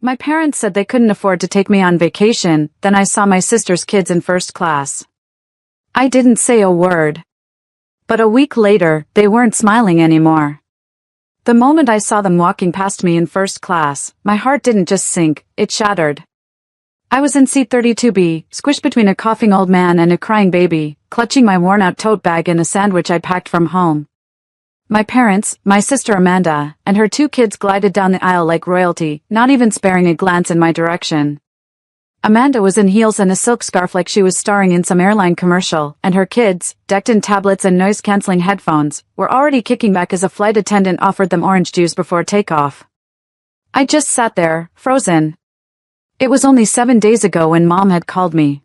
My parents said they couldn't afford to take me on vacation, then I saw my sister's kids in first class. I didn't say a word. But a week later, they weren't smiling anymore. The moment I saw them walking past me in first class, my heart didn't just sink, it shattered. I was in seat 32B, squished between a coughing old man and a crying baby, clutching my worn-out tote bag and a sandwich I'd packed from home. My parents, my sister Amanda, and her two kids glided down the aisle like royalty, not even sparing a glance in my direction. Amanda was in heels and a silk scarf like she was starring in some airline commercial, and her kids, decked in tablets and noise-canceling headphones, were already kicking back as a flight attendant offered them orange juice before takeoff. I just sat there, frozen. It was only 7 days ago when Mom had called me.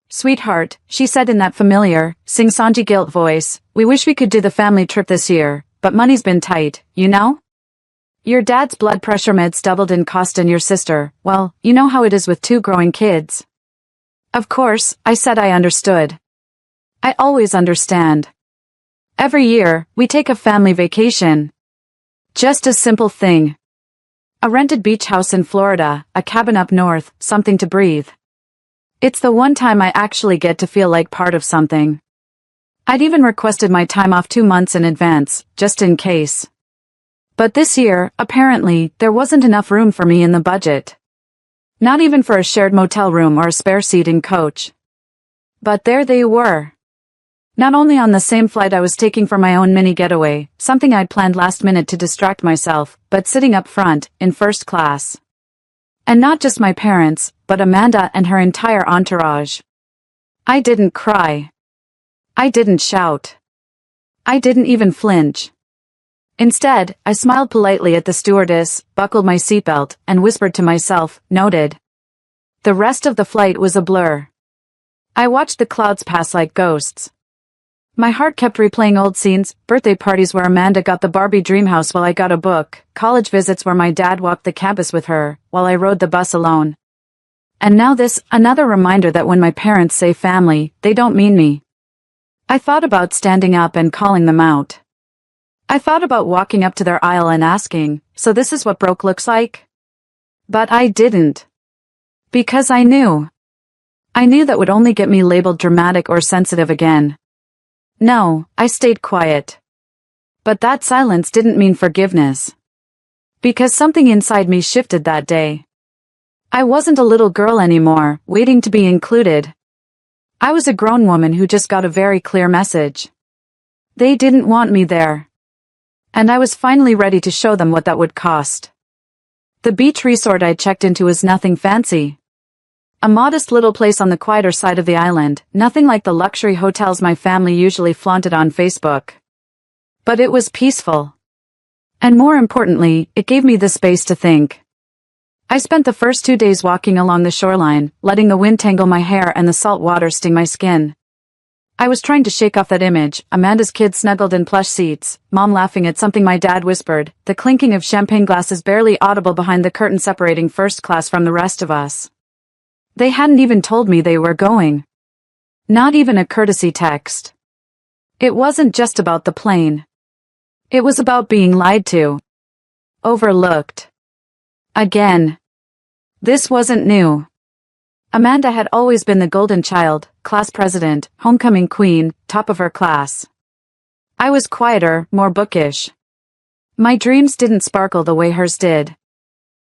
"Sweetheart," she said in that familiar, sing-songy guilt voice, "we wish we could do the family trip this year, but money's been tight, you know? Your dad's blood pressure meds doubled in cost and your sister, well, you know how it is with two growing kids." Of course, I said I understood. I always understand. Every year, we take a family vacation. Just a simple thing. A rented beach house in Florida, a cabin up north, something to breathe. It's the one time I actually get to feel like part of something. I'd even requested my time off 2 months in advance, just in case. But this year, apparently, there wasn't enough room for me in the budget. Not even for a shared motel room or a spare seat in coach. But there they were. Not only on the same flight I was taking for my own mini getaway, something I'd planned last minute to distract myself, but sitting up front, in first class. And not just my parents, but Amanda and her entire entourage. I didn't cry. I didn't shout. I didn't even flinch. Instead, I smiled politely at the stewardess, buckled my seatbelt, and whispered to myself, "Noted." The rest of the flight was a blur. I watched the clouds pass like ghosts. My heart kept replaying old scenes, birthday parties where Amanda got the Barbie dream house while I got a book, college visits where my dad walked the campus with her, while I rode the bus alone. And now this, another reminder that when my parents say family, they don't mean me. I thought about standing up and calling them out. I thought about walking up to their aisle and asking, "So this is what broke looks like?" But I didn't. Because I knew. I knew that would only get me labeled dramatic or sensitive again. No, I stayed quiet. But that silence didn't mean forgiveness. Because something inside me shifted that day. I wasn't a little girl anymore, waiting to be included. I was a grown woman who just got a very clear message. They didn't want me there. And I was finally ready to show them what that would cost. The beach resort I checked into was nothing fancy. A modest little place on the quieter side of the island, nothing like the luxury hotels my family usually flaunted on Facebook. But it was peaceful. And more importantly, it gave me the space to think. I spent the first 2 days walking along the shoreline, letting the wind tangle my hair and the salt water sting my skin. I was trying to shake off that image, Amanda's kids snuggled in plush seats, Mom laughing at something my dad whispered, the clinking of champagne glasses barely audible behind the curtain separating first class from the rest of us. They hadn't even told me they were going. Not even a courtesy text. It wasn't just about the plane. It was about being lied to. Overlooked. Again. This wasn't new. Amanda had always been the golden child, class president, homecoming queen, top of her class. I was quieter, more bookish. My dreams didn't sparkle the way hers did.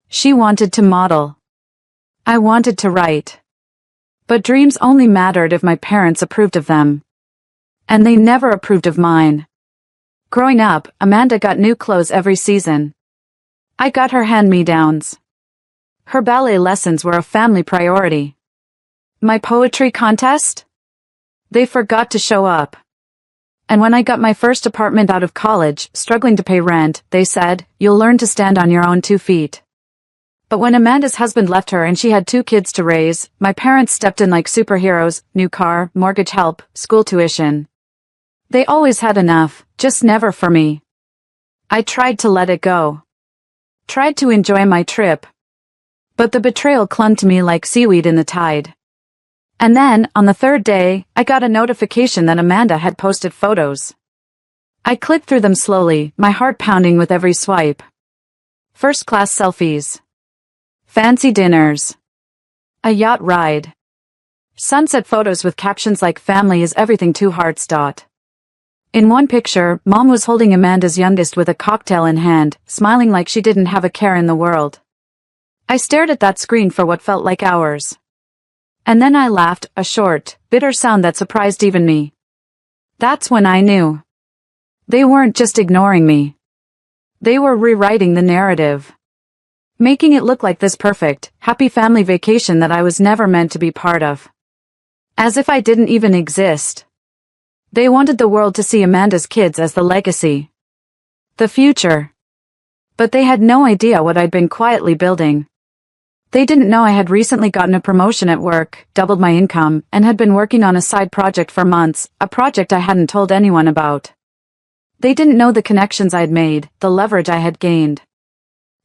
She wanted to model. I wanted to write. But dreams only mattered if my parents approved of them. And they never approved of mine. Growing up, Amanda got new clothes every season. I got her hand-me-downs. Her ballet lessons were a family priority. My poetry contest? They forgot to show up. And when I got my first apartment out of college, struggling to pay rent, they said, "You'll learn to stand on your own 2 feet." But when Amanda's husband left her and she had 2 kids to raise, my parents stepped in like superheroes, new car, mortgage help, school tuition. They always had enough, just never for me. I tried to let it go. Tried to enjoy my trip. But the betrayal clung to me like seaweed in the tide. And then, on the 3rd day, I got a notification that Amanda had posted photos. I clicked through them slowly, my heart pounding with every swipe. First class selfies. Fancy dinners. A yacht ride. Sunset photos with captions like "Family is everything, two hearts." In one picture, Mom was holding Amanda's youngest with a cocktail in hand, smiling like she didn't have a care in the world. I stared at that screen for what felt like hours. And then I laughed, a short, bitter sound that surprised even me. That's when I knew. They weren't just ignoring me. They were rewriting the narrative. Making it look like this perfect, happy family vacation that I was never meant to be part of. As if I didn't even exist. They wanted the world to see Amanda's kids as the legacy. The future. But they had no idea what I'd been quietly building. They didn't know I had recently gotten a promotion at work, doubled my income, and had been working on a side project for months, a project I hadn't told anyone about. They didn't know the connections I'd made, the leverage I had gained.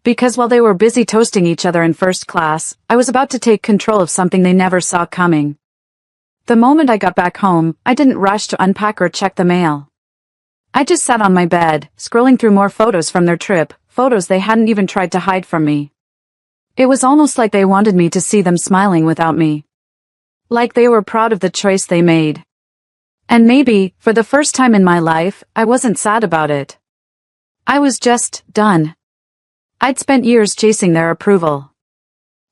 Because while they were busy toasting each other in first class, I was about to take control of something they never saw coming. The moment I got back home, I didn't rush to unpack or check the mail. I just sat on my bed, scrolling through more photos from their trip, photos they hadn't even tried to hide from me. It was almost like they wanted me to see them smiling without me. Like they were proud of the choice they made. And maybe, for the first time in my life, I wasn't sad about it. I was just done. I'd spent years chasing their approval.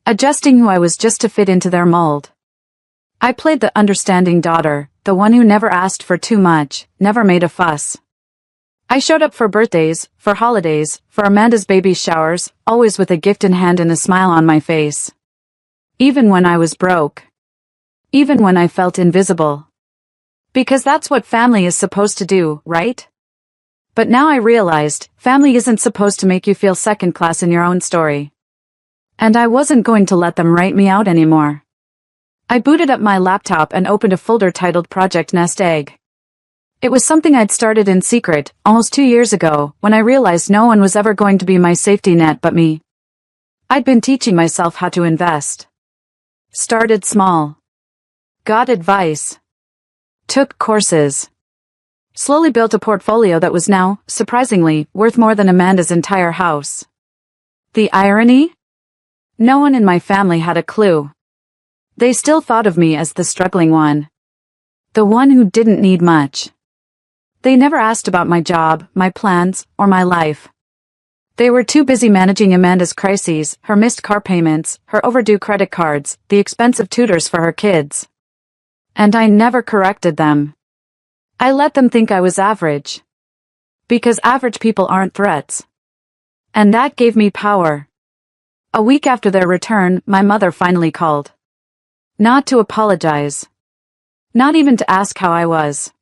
Adjusting who I was just to fit into their mold. I played the understanding daughter, the one who never asked for too much, never made a fuss. I showed up for birthdays, for holidays, for Amanda's baby showers, always with a gift in hand and a smile on my face. Even when I was broke. Even when I felt invisible. Because that's what family is supposed to do, right? But now I realized, family isn't supposed to make you feel second class in your own story. And I wasn't going to let them write me out anymore. I booted up my laptop and opened a folder titled Project Nest Egg. It was something I'd started in secret, almost 2 years ago, when I realized no one was ever going to be my safety net but me. I'd been teaching myself how to invest. Started small. Got advice. Took courses. Slowly built a portfolio that was now, surprisingly, worth more than Amanda's entire house. The irony? No one in my family had a clue. They still thought of me as the struggling one. The one who didn't need much. They never asked about my job, my plans, or my life. They were too busy managing Amanda's crises, her missed car payments, her overdue credit cards, the expensive tutors for her kids. And I never corrected them. I let them think I was average. Because average people aren't threats. And that gave me power. A week after their return, my mother finally called. Not to apologize. Not even to ask how I was.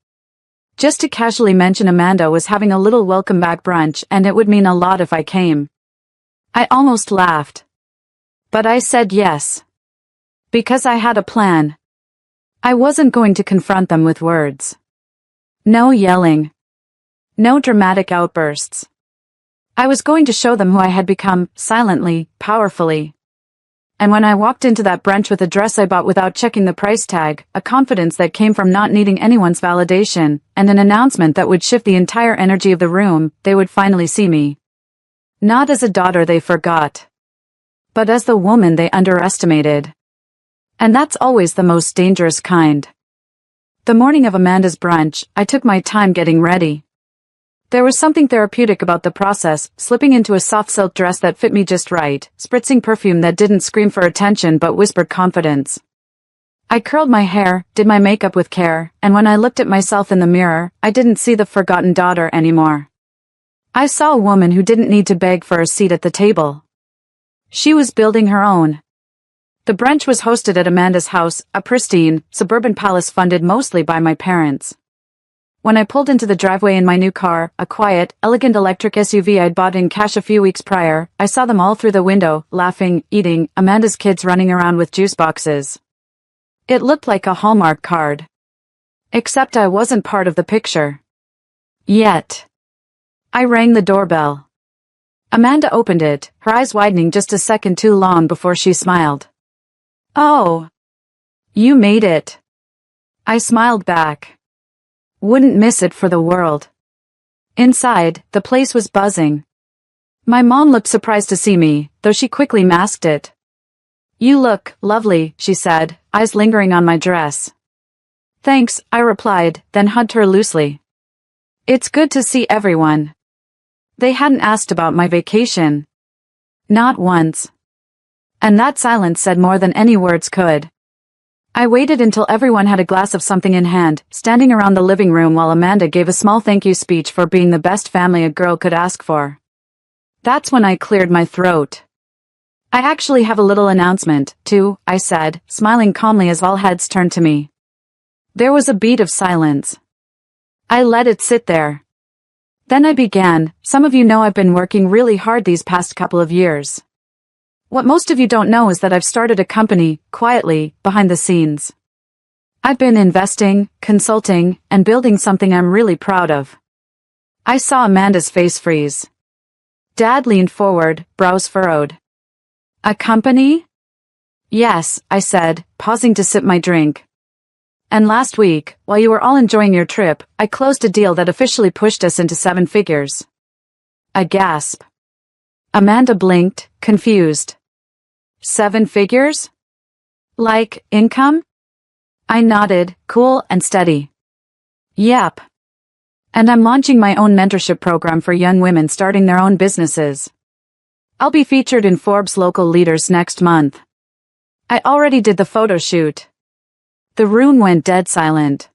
Just to casually mention Amanda was having a little welcome back brunch and it would mean a lot if I came. I almost laughed. But I said yes. Because I had a plan. I wasn't going to confront them with words. No yelling. No dramatic outbursts. I was going to show them who I had become, silently, powerfully. And when I walked into that brunch with a dress I bought without checking the price tag, a confidence that came from not needing anyone's validation, and an announcement that would shift the entire energy of the room, they would finally see me. Not as a daughter they forgot. But as the woman they underestimated. And that's always the most dangerous kind. The morning of Amanda's brunch, I took my time getting ready. There was something therapeutic about the process, slipping into a soft silk dress that fit me just right, spritzing perfume that didn't scream for attention but whispered confidence. I curled my hair, did my makeup with care, and when I looked at myself in the mirror, I didn't see the forgotten daughter anymore. I saw a woman who didn't need to beg for a seat at the table. She was building her own. The brunch was hosted at Amanda's house, a pristine, suburban palace funded mostly by my parents. When I pulled into the driveway in my new car, a quiet, elegant electric SUV I'd bought in cash a few weeks prior, I saw them all through the window, laughing, eating, Amanda's kids running around with juice boxes. It looked like a Hallmark card. Except I wasn't part of the picture. Yet. I rang the doorbell. Amanda opened it, her eyes widening just a second too long before she smiled. "Oh. You made it." I smiled back. Wouldn't miss it for the world. Inside, the place was buzzing. My mom looked surprised to see me, though she quickly masked it. You look lovely, she said, eyes lingering on my dress. Thanks, I replied, then hugged her loosely. It's good to see everyone. They hadn't asked about my vacation. Not once. And that silence said more than any words could. I waited until everyone had a glass of something in hand, standing around the living room while Amanda gave a small thank you speech for being the best family a girl could ask for. That's when I cleared my throat. I actually have a little announcement, too, I said, smiling calmly as all heads turned to me. There was a beat of silence. I let it sit there. Then I began. Some of you know I've been working really hard these past couple of years. What most of you don't know is that I've started a company, quietly, behind the scenes. I've been investing, consulting, and building something I'm really proud of. I saw Amanda's face freeze. Dad leaned forward, brows furrowed. A company? Yes, I said, pausing to sip my drink. And last week, while you were all enjoying your trip, I closed a deal that officially pushed us into 7 figures. A gasp. Amanda blinked, confused. 7 figures? Like, income? I nodded, cool and steady. Yep. And I'm launching my own mentorship program for young women starting their own businesses. I'll be featured in Forbes Local Leaders next month. I already did the photo shoot. The room went dead silent.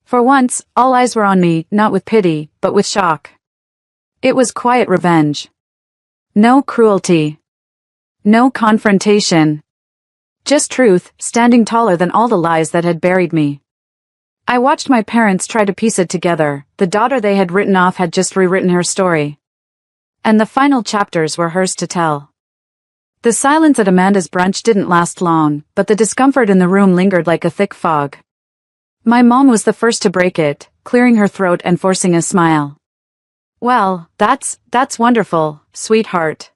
For once, all eyes were on me, not with pity, but with shock. It was quiet revenge. No cruelty. No confrontation. Just truth, standing taller than all the lies that had buried me. I watched my parents try to piece it together. The daughter they had written off had just rewritten her story. And the final chapters were hers to tell. The silence at Amanda's brunch didn't last long, but the discomfort in the room lingered like a thick fog. My mom was the first to break it, clearing her throat and forcing a smile. Well, that's wonderful, sweetheart.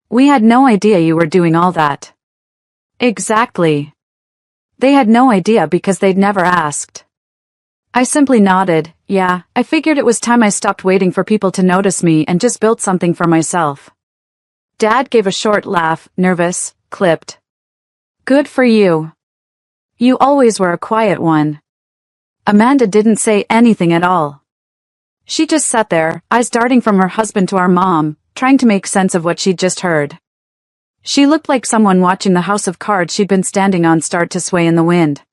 We had no idea you were doing all that. Exactly. They had no idea because they'd never asked. I simply nodded. Yeah, I figured it was time I stopped waiting for people to notice me and just built something for myself. Dad gave a short laugh, nervous, clipped. Good for you. You always were a quiet one. Amanda didn't say anything at all. She just sat there, eyes darting from her husband to our mom, trying to make sense of what she'd just heard. She looked like someone watching the house of cards she'd been standing on start to sway in the wind.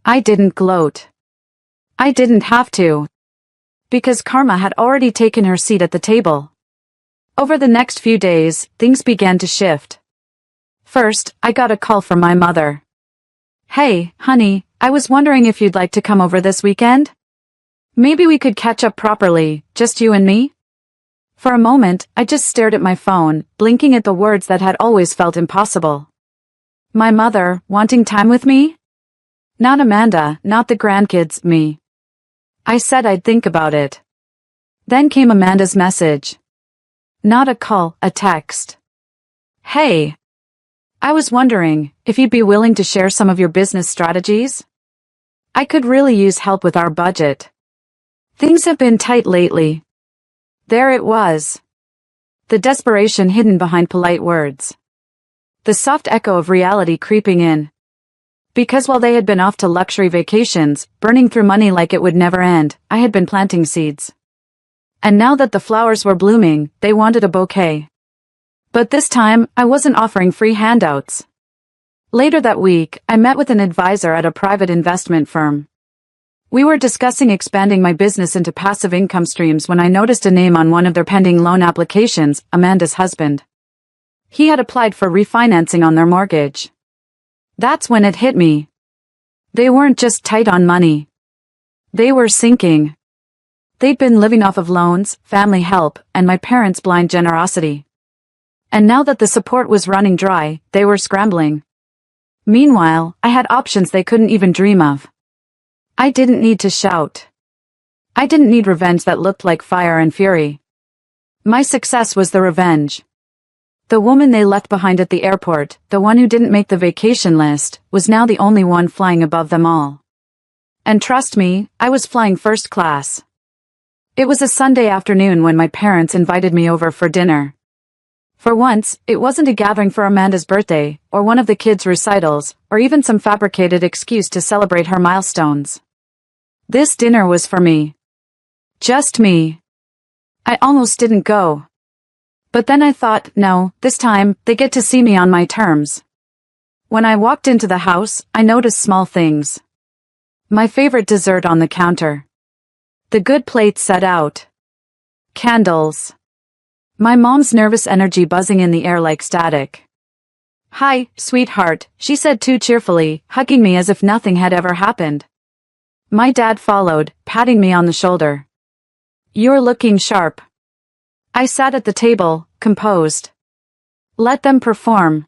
I didn't gloat. I didn't have to. Because Karma had already taken her seat at the table. Over the next few days, things began to shift. First, I got a call from my mother. Hey, honey, I was wondering if you'd like to come over this weekend? Maybe we could catch up properly, just you and me? For a moment, I just stared at my phone, blinking at the words that had always felt impossible. My mother, wanting time with me? Not Amanda, not the grandkids, me. I said I'd think about it. Then came Amanda's message. Not a call, a text. Hey. I was wondering if you'd be willing to share some of your business strategies? I could really use help with our budget. Things have been tight lately. There it was. The desperation hidden behind polite words. The soft echo of reality creeping in. Because while they had been off to luxury vacations, burning through money like it would never end, I had been planting seeds. And now that the flowers were blooming, they wanted a bouquet. But this time, I wasn't offering free handouts. Later that week, I met with an advisor at a private investment firm. We were discussing expanding my business into passive income streams when I noticed a name on one of their pending loan applications, Amanda's husband. He had applied for refinancing on their mortgage. That's when it hit me. They weren't just tight on money. They were sinking. They'd been living off of loans, family help, and my parents' blind generosity. And now that the support was running dry, they were scrambling. Meanwhile, I had options they couldn't even dream of. I didn't need to shout. I didn't need revenge that looked like fire and fury. My success was the revenge. The woman they left behind at the airport, the one who didn't make the vacation list, was now the only one flying above them all. And trust me, I was flying first class. It was a Sunday afternoon when my parents invited me over for dinner. For once, it wasn't a gathering for Amanda's birthday, or one of the kids' recitals, or even some fabricated excuse to celebrate her milestones. This dinner was for me. Just me. I almost didn't go. But then I thought, no, this time, they get to see me on my terms. When I walked into the house, I noticed small things. My favorite dessert on the counter. The good plates set out. Candles. My mom's nervous energy buzzing in the air like static. "Hi, sweetheart," she said too cheerfully, hugging me as if nothing had ever happened. My dad followed, patting me on the shoulder. "You're looking sharp." I sat at the table, composed. Let them perform.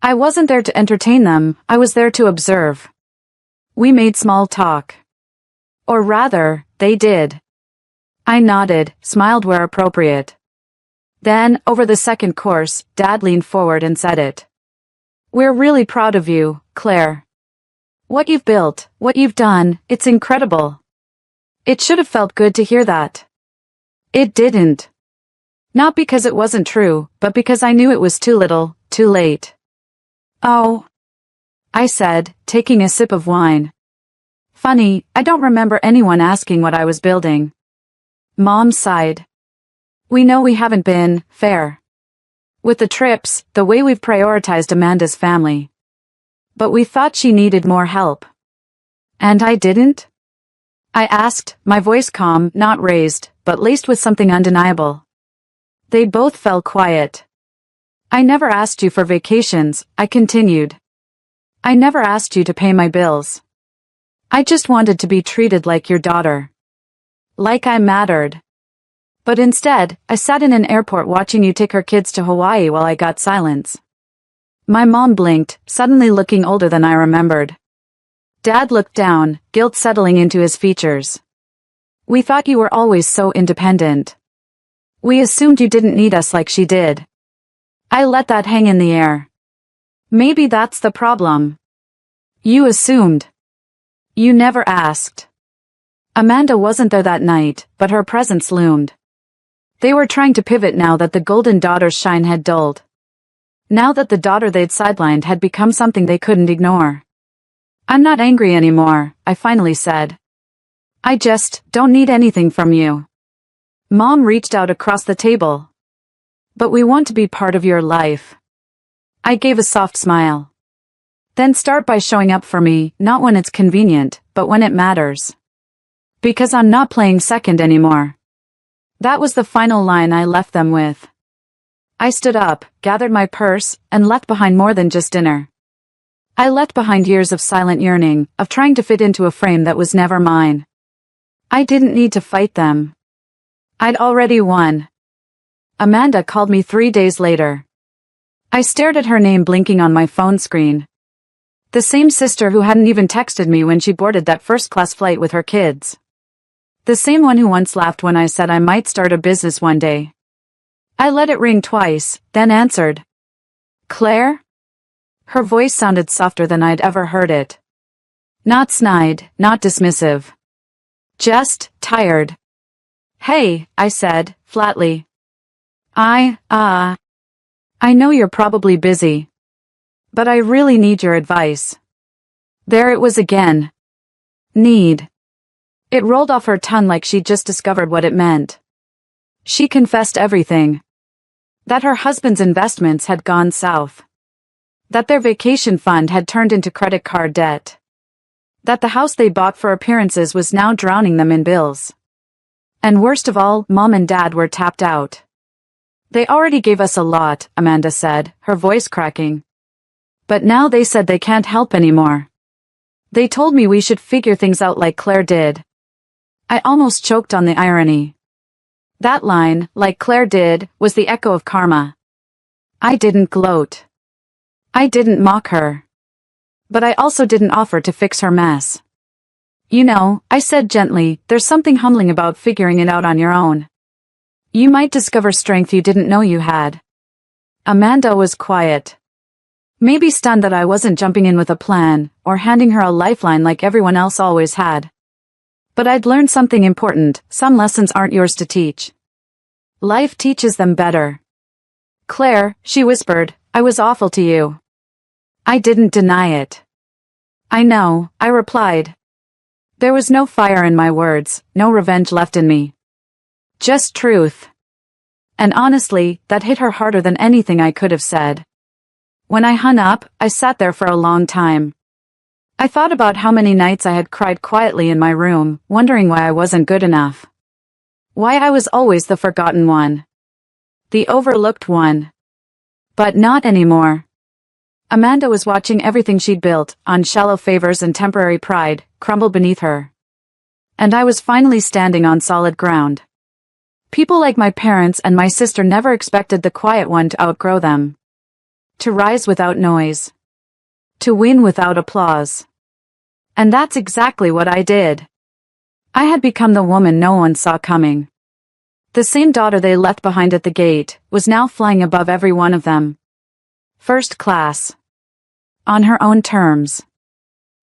I wasn't there to entertain them, I was there to observe. We made small talk. Or rather, they did. I nodded, smiled where appropriate. Then, over the second course, Dad leaned forward and said it. "We're really proud of you, Claire. What you've built, what you've done, it's incredible." It should have felt good to hear that. It didn't. Not because it wasn't true, but because I knew it was too little, too late. "Oh," I said, taking a sip of wine. "Funny, I don't remember anyone asking what I was building." Mom sighed. "We know we haven't been fair. With the trips, the way we've prioritized Amanda's family. But we thought she needed more help." "And I didn't?" I asked, my voice calm, not raised, but laced with something undeniable. They both fell quiet. "I never asked you for vacations," I continued. "I never asked you to pay my bills. I just wanted to be treated like your daughter. Like I mattered. But instead, I sat in an airport watching you take her kids to Hawaii while I got silence." My mom blinked, suddenly looking older than I remembered. Dad looked down, guilt settling into his features. "We thought you were always so independent. We assumed you didn't need us like she did." I let that hang in the air. Maybe that's the problem. You assumed. You never asked. Amanda wasn't there that night, but her presence loomed. They were trying to pivot now that the golden daughter's shine had dulled. Now that the daughter they'd sidelined had become something they couldn't ignore. "I'm not angry anymore," I finally said. "I just don't need anything from you." Mom reached out across the table. "But we want to be part of your life." I gave a soft smile. "Then start by showing up for me, not when it's convenient, but when it matters. Because I'm not playing second anymore." That was the final line I left them with. I stood up, gathered my purse, and left behind more than just dinner. I left behind years of silent yearning, of trying to fit into a frame that was never mine. I didn't need to fight them. I'd already won. Amanda called me 3 days later. I stared at her name blinking on my phone screen. The same sister who hadn't even texted me when she boarded that first-class flight with her kids. The same one who once laughed when I said I might start a business one day. I let it ring twice, then answered. "Claire?" Her voice sounded softer than I'd ever heard it. Not snide, not dismissive. Just tired. "Hey," I said, flatly. I know you're probably busy. But I really need your advice." There it was again. Need. It rolled off her tongue like she'd just discovered what it meant. She confessed everything. That her husband's investments had gone south. That their vacation fund had turned into credit card debt. That the house they bought for appearances was now drowning them in bills. And worst of all, Mom and Dad were tapped out. "They already gave us a lot," Amanda said, her voice cracking. "But now they said they can't help anymore. They told me we should figure things out like Claire did." I almost choked on the irony. That line, "like Claire did," was the echo of karma. I didn't gloat. I didn't mock her. But I also didn't offer to fix her mess. "You know," I said gently, "there's something humbling about figuring it out on your own. You might discover strength you didn't know you had." Amanda was quiet. Maybe stunned that I wasn't jumping in with a plan, or handing her a lifeline like everyone else always had. But I'd learned something important: some lessons aren't yours to teach. Life teaches them better. Claire, she whispered, I was awful to you. I didn't deny it. I know, I replied. There was no fire in my words, no revenge left in me. Just truth. And honestly, that hit her harder than anything I could have said. When I hung up, I sat there for a long time. I thought about how many nights I had cried quietly in my room, wondering why I wasn't good enough. Why I was always the forgotten one. The overlooked one. But not anymore. Amanda was watching everything she'd built, on shallow favors and temporary pride, crumble beneath her. And I was finally standing on solid ground. People like my parents and my sister never expected the quiet one to outgrow them. To rise without noise. To win without applause. And that's exactly what I did. I had become the woman no one saw coming. The same daughter they left behind at the gate was now flying above every one of them. First class. On her own terms.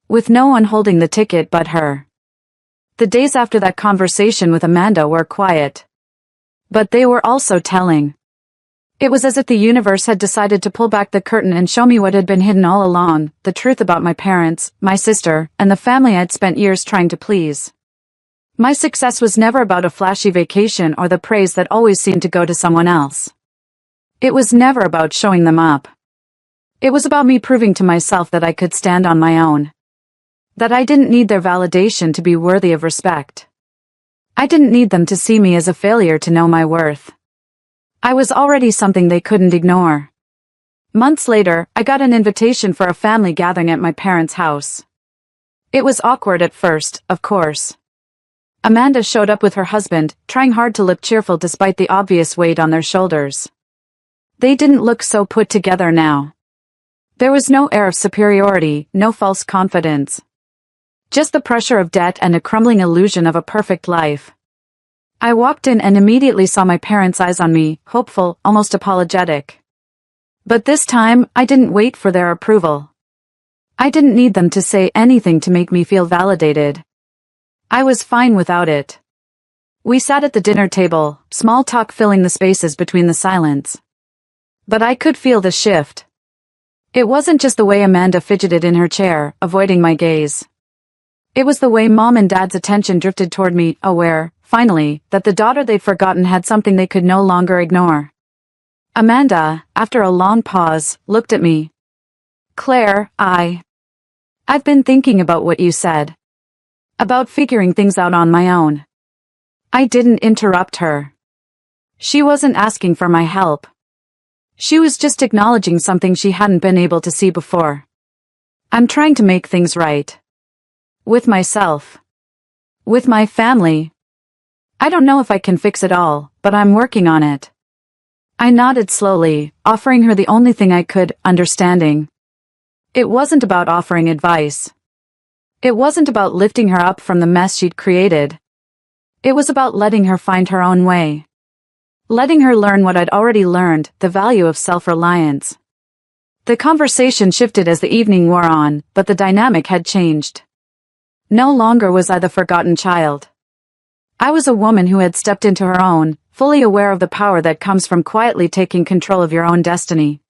With no one holding the ticket but her. The days after that conversation with Amanda were quiet. But they were also telling. It was as if the universe had decided to pull back the curtain and show me what had been hidden all along, the truth about my parents, my sister, and the family I'd spent years trying to please. My success was never about a flashy vacation or the praise that always seemed to go to someone else. It was never about showing them up. It was about me proving to myself that I could stand on my own. That I didn't need their validation to be worthy of respect. I didn't need them to see me as a failure to know my worth. I was already something they couldn't ignore. Months later, I got an invitation for a family gathering at my parents' house. It was awkward at first, of course. Amanda showed up with her husband, trying hard to look cheerful despite the obvious weight on their shoulders. They didn't look so put together now. There was no air of superiority, no false confidence. Just the pressure of debt and a crumbling illusion of a perfect life. I walked in and immediately saw my parents' eyes on me, hopeful, almost apologetic. But this time, I didn't wait for their approval. I didn't need them to say anything to make me feel validated. I was fine without it. We sat at the dinner table, small talk filling the spaces between the silence. But I could feel the shift. It wasn't just the way Amanda fidgeted in her chair, avoiding my gaze. It was the way Mom and Dad's attention drifted toward me, aware, finally, that the daughter they'd forgotten had something they could no longer ignore. Amanda, after a long pause, looked at me. Claire, I've been thinking about what you said. About figuring things out on my own. I didn't interrupt her. She wasn't asking for my help. She was just acknowledging something she hadn't been able to see before. I'm trying to make things right. With myself. With my family. I don't know if I can fix it all, but I'm working on it. I nodded slowly, offering her the only thing I could, understanding. It wasn't about offering advice. It wasn't about lifting her up from the mess she'd created. It was about letting her find her own way. Letting her learn what I'd already learned, the value of self-reliance. The conversation shifted as the evening wore on, but the dynamic had changed. No longer was I the forgotten child. I was a woman who had stepped into her own, fully aware of the power that comes from quietly taking control of your own destiny.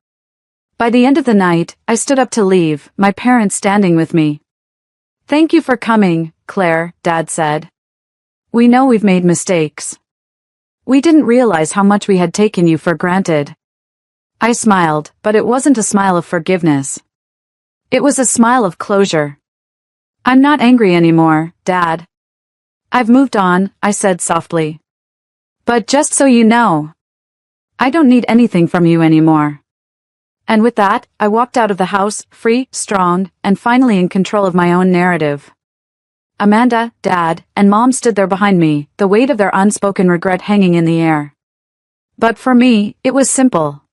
By the end of the night, I stood up to leave, my parents standing with me. Thank you for coming, Claire, Dad said. We know we've made mistakes. We didn't realize how much we had taken you for granted. I smiled, but it wasn't a smile of forgiveness. It was a smile of closure. I'm not angry anymore, Dad. I've moved on, I said softly. But just so you know, I don't need anything from you anymore. And with that, I walked out of the house, free, strong, and finally in control of my own narrative. Amanda, Dad, and Mom stood there behind me, the weight of their unspoken regret hanging in the air. But for me, it was simple.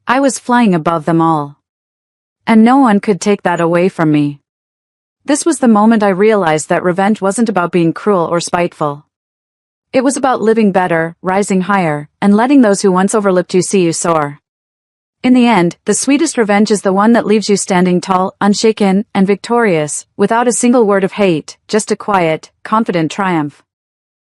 I was flying above them all. And no one could take that away from me. This was the moment I realized that revenge wasn't about being cruel or spiteful. It was about living better, rising higher, and letting those who once overlooked you see you soar. In the end, the sweetest revenge is the one that leaves you standing tall, unshaken, and victorious, without a single word of hate, just a quiet, confident triumph.